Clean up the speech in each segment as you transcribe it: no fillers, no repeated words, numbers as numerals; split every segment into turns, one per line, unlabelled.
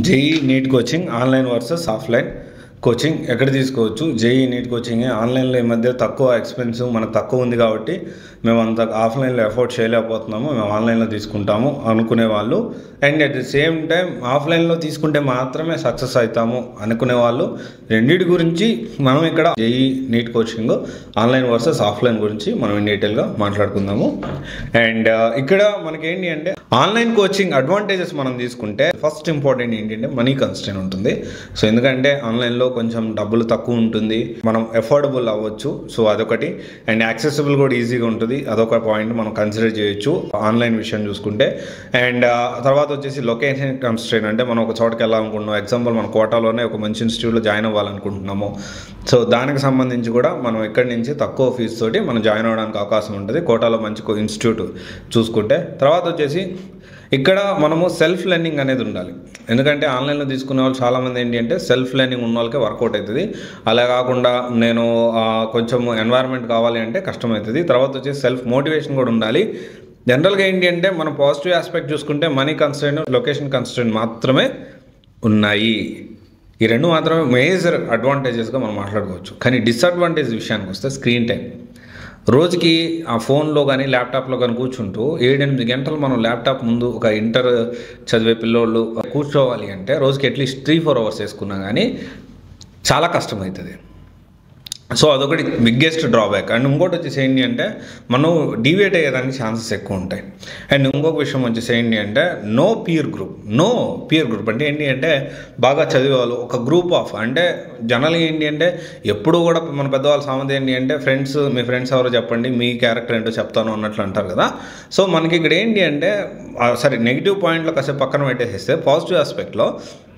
JEE NEET coaching online versus offline coaching ఎక్కడ తీసుకోవచ్చు? JEE NEET coaching ఆన్లైన్లో ఈ మధ్య తక్కువ ఎక్స్పెన్స్ మనకు తక్కువ ఉంది కాబట్టి మేము అంత ఆఫ్లైన్లో ఎఫోర్డ్ చేయలేకపోతున్నాము, మేము ఆన్లైన్లో తీసుకుంటాము అనుకునే వాళ్ళు, and at the same time ఆఫ్లైన్లో తీసుకుంటే మాత్రమే సక్సెస్ అవుతాము అనుకునే వాళ్ళు, రెండింటి గురించి మనం ఇక్కడ JEE NEET coaching online versus offline గురించి మనం డీటెయిల్గా మాట్లాడుకుందాము. అండ్ ఇక్కడ మనకేంటి అంటే ఆన్లైన్ కోచింగ్ అడ్వాంటేజెస్ మనం తీసుకుంటే ఫస్ట్ ఇంపార్టెంట్ ఏంటంటే మనీ కన్స్ట్రెయిన్ ఉంటుంది. సో ఎందుకంటే ఆన్లైన్లో కొంచెం డబ్బులు తక్కువ ఉంటుంది, మనం ఎఫోర్డబుల్ అవ్వచ్చు. సో అదొకటి. అండ్ యాక్సెసిబుల్ కూడా ఈజీగా ఉంటుంది, అదొక పాయింట్ మనం కన్సిడర్ చేయొచ్చు ఆన్లైన్ విషయం చూసుకుంటే. అండ్ తర్వాత వచ్చేసి లొకేషన్ కన్స్ట్రెయిన్, అంటే మనం ఒక చోటకి వెళ్ళాలనుకుంటున్నాం, ఎగ్జాంపుల్ మన కోటాలోనే ఒక మంచి ఇన్స్టిట్యూట్లో జాయిన్ అవ్వాలనుకుంటున్నాము. సో దానికి సంబంధించి కూడా మనం ఇక్కడి నుంచి తక్కువ ఫీజు తోటి మనం జాయిన్ అవ్వడానికి అవకాశం ఉంటుంది కోటాలో మంచి ఇన్స్టిట్యూట్ చూసుకుంటే. తర్వాత వచ్చేసి ఇక్కడ మనము సెల్ఫ్ లెర్నింగ్ అనేది ఉండాలి. ఎందుకంటే ఆన్లైన్లో తీసుకునే వాళ్ళు చాలామంది ఏంటి అంటే సెల్ఫ్ లెర్నింగ్ ఉన్న వాళ్ళకే వర్కౌట్ అవుతుంది. అలా కాకుండా నేను కొంచెం ఎన్వైర్న్మెంట్ కావాలి అంటే కష్టమవుతుంది. తర్వాత వచ్చేసి సెల్ఫ్ మోటివేషన్ కూడా ఉండాలి. జనరల్గా ఏంటి అంటే మనం పాజిటివ్ ఆస్పెక్ట్ చూసుకుంటే మనీ కన్స్ట్రెయిన్, లొకేషన్ కన్స్ట్రెయిన్ మాత్రమే ఉన్నాయి. ఈ రెండు మాత్రమే మేజర్ అడ్వాంటేజెస్గా మనం మాట్లాడుకోవచ్చు. కానీ డిసడ్వాంటేజ్ విషయానికి వస్తే స్క్రీన్ టైం. రోజుకి ఆ ఫోన్లో కానీ ల్యాప్టాప్లో కానీ కూర్చుంటూ 7-8 గంటలు మనం ల్యాప్టాప్ ముందు ఒక ఇంటర్ చదివే పిల్లోళ్ళు కూర్చోవాలి అంటే రోజుకి అట్లీస్ట్ 3-4 అవర్స్ వేసుకున్నా కానీ చాలా కష్టమవుతుంది. సో అదొకటి బిగ్గెస్ట్ డ్రాబ్యాక్. అండ్ ఇంకోటి వచ్చేసి ఏంటి అంటే మనం డివియేట్ అయ్యేదానికి ఛాన్సెస్ ఎక్కువ ఉంటాయి. అండ్ ఇంకొక విషయం వచ్చేసి ఏంటి అంటే నో పీర్ గ్రూప్ అంటే ఏంటి అంటే బాగా చదివేవాళ్ళు ఒక గ్రూప్ ఆఫ్, అంటే జనరల్గా ఏంటి అంటే ఎప్పుడు కూడా మన పెద్దవాళ్ళ సామెత ఏంటి అంటే ఫ్రెండ్స్, మీ ఫ్రెండ్స్ ఎవరో చెప్పండి, మీ క్యారెక్టర్ ఏంటో చెప్తాను అన్నట్లు అంటారు కదా. సో మనకి ఇక్కడ ఏంటి అంటే సరే నెగిటివ్ పాయింట్లో కాసేపు పక్కన పెట్టేసేస్తే పాజిటివ్ ఆస్పెక్ట్లో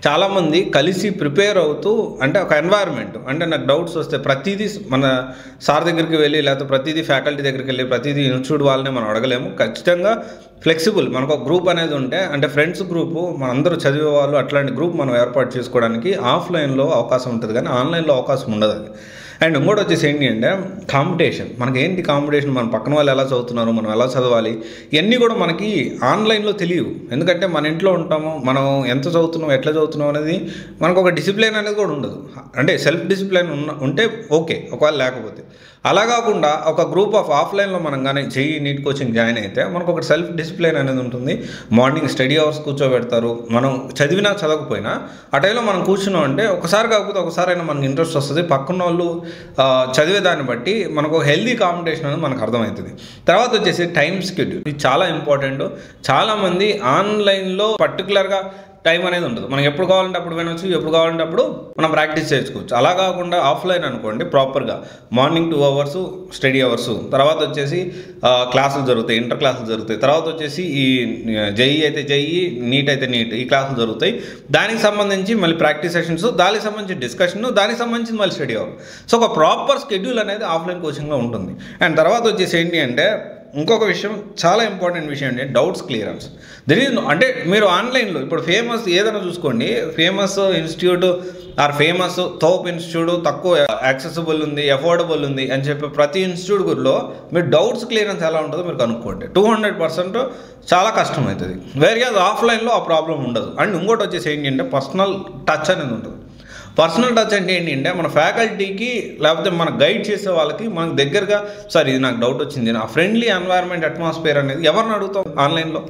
చాలామంది కలిసి ప్రిపేర్ అవుతూ, అంటే ఒక ఎన్వైర్న్మెంట్, అంటే నాకు డౌట్స్ వస్తే ప్రతిదీ మన సార్ దగ్గరికి వెళ్ళి లేకపోతే ప్రతిదీ ఫ్యాకల్టీ దగ్గరికి వెళ్ళి ప్రతిదీ ఇన్స్టిట్యూట్ వాళ్ళని మనం అడగలేము. ఖచ్చితంగా ఫ్లెక్సిబుల్ మనకు ఒక గ్రూప్ అనేది ఉంటే, అంటే ఫ్రెండ్స్ గ్రూపు మనందరూ చదివే వాళ్ళు అట్లాంటి గ్రూప్ మనం ఏర్పాటు చేసుకోవడానికి ఆఫ్లైన్లో అవకాశం ఉంటుంది, కానీ ఆన్లైన్లో అవకాశం ఉండదు అది. అండ్ ఇంకోటి వచ్చేసి ఏంటి అంటే కాంపిటీషన్. మనకి ఏంటి కాంపిటీషన్, మన పక్కన వాళ్ళు ఎలా చదువుతున్నారు, మనం ఎలా చదవాలి, ఇవన్నీ కూడా మనకి ఆన్లైన్లో తెలియవు. ఎందుకంటే మన ఇంట్లో ఉంటాము, మనం ఎంత చదువుతున్నాం, ఎట్లా చదువుతున్నాం అనేది మనకు ఒక డిసిప్లిన్ అనేది కూడా ఉండదు. అంటే సెల్ఫ్ డిసిప్లిన్ ఉంటే ఓకే, ఒకవేళ లేకపోతే. అలా కాకుండా ఒక గ్రూప్ ఆఫ్ ఆఫ్లైన్లో మనం కానీ జేఈ నీట్ కోచింగ్ జాయిన్ అయితే మనకు ఒక సెల్ఫ్ డిసిప్లిన్ అనేది ఉంటుంది. మార్నింగ్ స్టడీ అవర్స్ కూర్చోబెడతారు, మనం చదివినా చదవకపోయినా ఆ టైంలో మనం కూర్చున్నాం అంటే ఒకసారి కాకపోతే ఒకసారైనా మనకు ఇంట్రెస్ట్ వస్తుంది. పక్కన వాళ్ళు చదివేదాన్ని బట్టి మనకు ఒక హెల్దీ కాంపిటీషన్ అనేది మనకు అర్థమవుతుంది. తర్వాత వచ్చేసి టైం షెడ్యూల్, ఇది చాలా ఇంపార్టెంట్. చాలామంది ఆన్లైన్లో పర్టికులర్గా టైం అనేది ఉండదు, మనకి ఎప్పుడు కావాలంటే అప్పుడు వినొచ్చు, ఎప్పుడు కావాలంటే అప్పుడు మనం ప్రాక్టీస్ చేసుకోవచ్చు. అలా కాకుండా ఆఫ్లైన్ అనుకోండి ప్రాపర్గా మార్నింగ్ 2 అవర్స్ స్టడీ అవర్స్, తర్వాత వచ్చేసి క్లాసులు జరుగుతాయి, ఇంటర్ క్లాసులు జరుగుతాయి, తర్వాత వచ్చేసి ఈ జేఈ అయితే జేఈ, నీట్ అయితే నీట్, ఈ క్లాసులు జరుగుతాయి. దానికి సంబంధించి మళ్ళీ ప్రాక్టీస్ సెషన్స్, దానికి సంబంధించి డిస్కషన్, దానికి సంబంధించి మళ్ళీ స్టడీ అవర్. సో ఒక ప్రాపర్ షెడ్యూల్ అనేది ఆఫ్లైన్ కోచింగ్లో ఉంటుంది. అండ్ తర్వాత వచ్చేసి ఏంటి అంటే ఇంకొక విషయం, చాలా ఇంపార్టెంట్ విషయం అంటే డౌట్స్ క్లియరెన్స్. అంటే మీరు ఆన్లైన్లో ఇప్పుడు ఫేమస్ ఏదైనా చూసుకోండి, ఫేమస్ ఇన్స్టిట్యూట్ ఆర్ ఫేమస్ తోప్ ఇన్స్టిట్యూట్, తక్కువ యాక్సెసిబుల్ ఉంది, అఫోర్డబుల్ ఉంది అని చెప్పి ప్రతి ఇన్స్టిట్యూట్ గురిలో మీరు డౌట్స్ క్లియరెన్స్ ఎలా ఉంటుందో మీరు కనుక్కోండి. 200% చాలా కష్టమవుతుంది. వేరే ఆఫ్లైన్లో ఆ ప్రాబ్లం ఉండదు. అండ్ ఇంకోటి వచ్చేసి ఏంటి అంటే పర్సనల్ టచ్ అనేది ఉంటుంది. పర్సనల్ టచ్ అంటే ఏంటి అంటే మన ఫ్యాకల్టీకి లేకపోతే మన గైడ్ చేసే వాళ్ళకి మనకు దగ్గరగా, సార్ ఇది నాకు డౌట్ వచ్చింది, ఆ ఫ్రెండ్లీ ఎన్వైర్న్మెంట్ అట్మాస్ఫియర్ అనేది ఎవరిని అడుగుతాం ఆన్లైన్లో,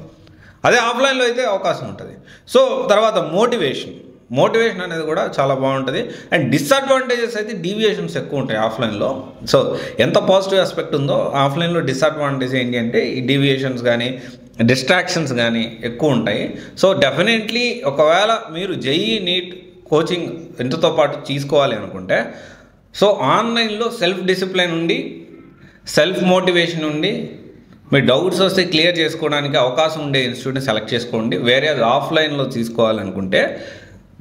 అదే ఆఫ్లైన్లో అయితే అవకాశం ఉంటుంది. సో తర్వాత మోటివేషన్ అనేది కూడా చాలా బాగుంటుంది. అండ్ డిసడ్వాంటేజెస్ అయితే డీవియేషన్స్ ఎక్కువ ఉంటాయి ఆఫ్లైన్లో. సో ఎంత పాజిటివ్ ఆస్పెక్ట్ ఉందో ఆఫ్లైన్లో డిసడ్వాంటేజ్ ఏంటి అంటే ఈ డీవియేషన్స్ కానీ డిస్ట్రాక్షన్స్ కానీ ఎక్కువ ఉంటాయి. సో డెఫినెట్లీ ఒకవేళ మీరు జేఈ నీట్ కోచింగ్ ఎంతతో పాటు తీసుకోవాలి అనుకుంటే, సో ఆన్లైన్లో సెల్ఫ్ డిసిప్లిన్ ఉండి, సెల్ఫ్ మోటివేషన్ ఉండి, మీ డౌట్స్ వస్తే క్లియర్ చేసుకోవడానికి అవకాశం ఉండే ఇన్స్టిట్యూట్ని సెలెక్ట్ చేసుకోండి. వేరే ఆఫ్లైన్లో తీసుకోవాలనుకుంటే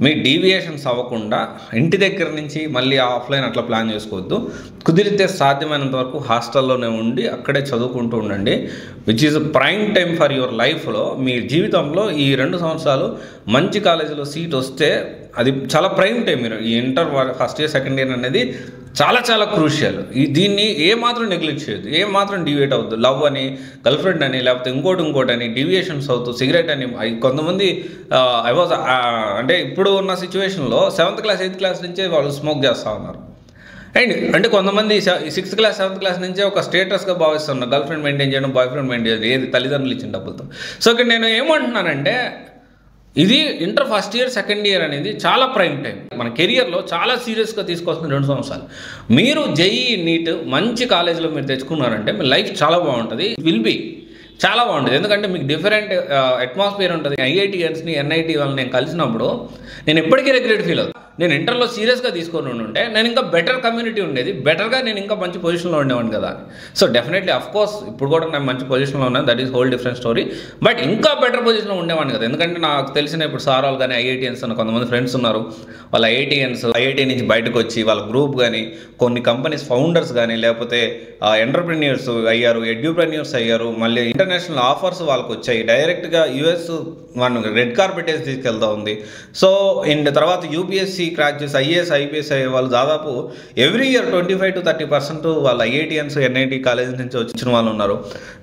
మీ డీవియేషన్స్ అవ్వకుండా ఇంటి దగ్గర నుంచి మళ్ళీ ఆఫ్లైన్ అట్లా ప్లాన్ చేసుకోవద్దు. కుదిరితే సాధ్యమైనంత వరకు హాస్టల్లోనే ఉండి అక్కడే చదువుకుంటూ ఉండండి, which is prime time for your లైఫ్లో. మీ జీవితంలో ఈ 2 సంవత్సరాలు మంచి కాలేజీలో సీట్ వస్తే అది చాలా ప్రైమ్ టైం. మీరు ఈ inter first year second year అనేది చాలా చాలా క్రూషియల్. దీన్ని ఏమాత్రం నెగ్లెక్ట్ చేయొద్దు, ఏమాత్రం డివియేట్ అవుద్దు. లవ్ అని, గర్ల్ ఫ్రెండ్ అని, లేకపోతే ఇంకోటి అని డివియేషన్స్ అవుతూ సిగరెట్ అని. కొంతమంది అంటే ఇప్పుడు ఉన్న సిచ్యువేషన్లో 7th క్లాస్ 8th క్లాస్ నుంచే వాళ్ళు స్మోక్ చేస్తూ ఉన్నారు. అండ్ అంటే కొంతమంది 6th క్లాస్ 7th క్లాస్ నుంచే ఒక స్టేటస్గా భావిస్తున్నారు, గర్ల్ ఫ్రెండ్ మెయింటైన్ చేయడం, బాయ్ ఫ్రెండ్ మెయింటైన్ చేయడం, ఏది తల్లిదండ్రులు ఇచ్చిన డబ్బులతో. సో ఇక్కడ నేను ఏమంటున్నానంటే, ఇది inter first year second year అనేది చాలా ప్రైమ్ టైం. మన కెరియర్లో చాలా సీరియస్గా తీసుకోవాల్సిన 2 సంవత్సరాలు. మీరు జేఈఈ నీట్ మంచి కాలేజీలో మీరు తెచ్చుకున్నారంటే మీ లైఫ్ చాలా బాగుంటుంది, విల్ బీ చాలా బాగుంటుంది. ఎందుకంటే మీకు డిఫరెంట్ అట్మాస్ఫియర్ ఉంటుంది. ఐఐటియన్స్ని ఎన్ఐటి వాళ్ళని నేను కలిసినప్పుడు నేను ఎప్పటికీ రిగ్రెట్ ఫీల్ అవుతాను. నేను ఇంటర్లో సీరియస్గా తీసుకొని ఉంటే నేను ఇంకా బెటర్ కమ్యూనిటీ ఉండేది, బెటర్గా నేను ఇంకా మంచి పొజిషన్లో ఉండేవాడిని కదా. సో డెఫినెట్లీ అఫ్కోర్స్ ఇప్పుడు కూడా నేను మంచి పొజిషన్లో ఉన్నాను, that is whole different story. But ఇంకా బెటర్ పొజిషన్లో ఉండేవాడిని కదా. ఎందుకంటే నాకు తెలిసిన ఇప్పుడు సార్ వాళ్ళు కానీ ఐఐటియన్స్ అన్న కొంతమంది ఫ్రెండ్స్ ఉన్నారు. వాళ్ళు ఐఐటి నుంచి బయటకు వచ్చి వాళ్ళ గ్రూప్ కానీ, కొన్ని కంపెనీస్ ఫౌండర్స్ కానీ, లేకపోతే ఎంటర్ప్రెన్యూర్స్ అయ్యారు, ఎడ్యూప్రెన్యూర్స్ అయ్యారు. మళ్ళీ ఇంటర్నేషనల్ ఆఫర్స్ వాళ్ళకి వచ్చాయి, డైరెక్ట్గా యూఎస్ మనం రెడ్ కార్పెట్ వేసి తీసుకెళ్తా ఉంది. సో తర్వాత యూపీఎస్సీ క్రాక్ చేసి ఐఏఎస్ ఐపీఎస్ అయ్యే వాళ్ళు దాదాపు ఎవ్రీ ఇయర్ 25 to 30% వాళ్ళు ఐఐటియన్స్ ఎన్ఐటి కాలేజ్ నుంచి వచ్చిన వాళ్ళు ఉన్నారు.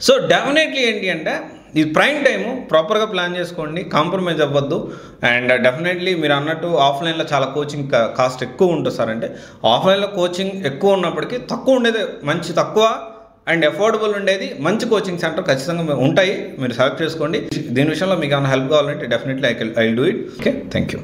సో డెఫినెట్లీ ఏంటి అంటే ఇది ప్రైమ్ టైము, ప్రాపర్గా ప్లాన్ చేసుకోండి, కాంప్రమైజ్ అవ్వద్దు. అండ్ డెఫినెట్లీ మీరు అన్నట్టు ఆఫ్లైన్లో చాలా కోచింగ్ కాస్ట్ ఎక్కువ ఉంటుంది సార్. అంటే ఆఫ్లైన్లో కోచింగ్ ఎక్కువ ఉన్నప్పటికీ తక్కువ ఉండేది మంచి తక్కువ అండ్ అఫోర్డబుల్ ఉండేది మంచి కోచింగ్ సెంటర్ ఖచ్చితంగా ఉంటాయి, మీరు సెలెక్ట్ చేసుకోండి. దీని విషయంలో మీకు ఏమైనా హెల్ప్ కావాలంటే definitely I will do it. Okay, thank you.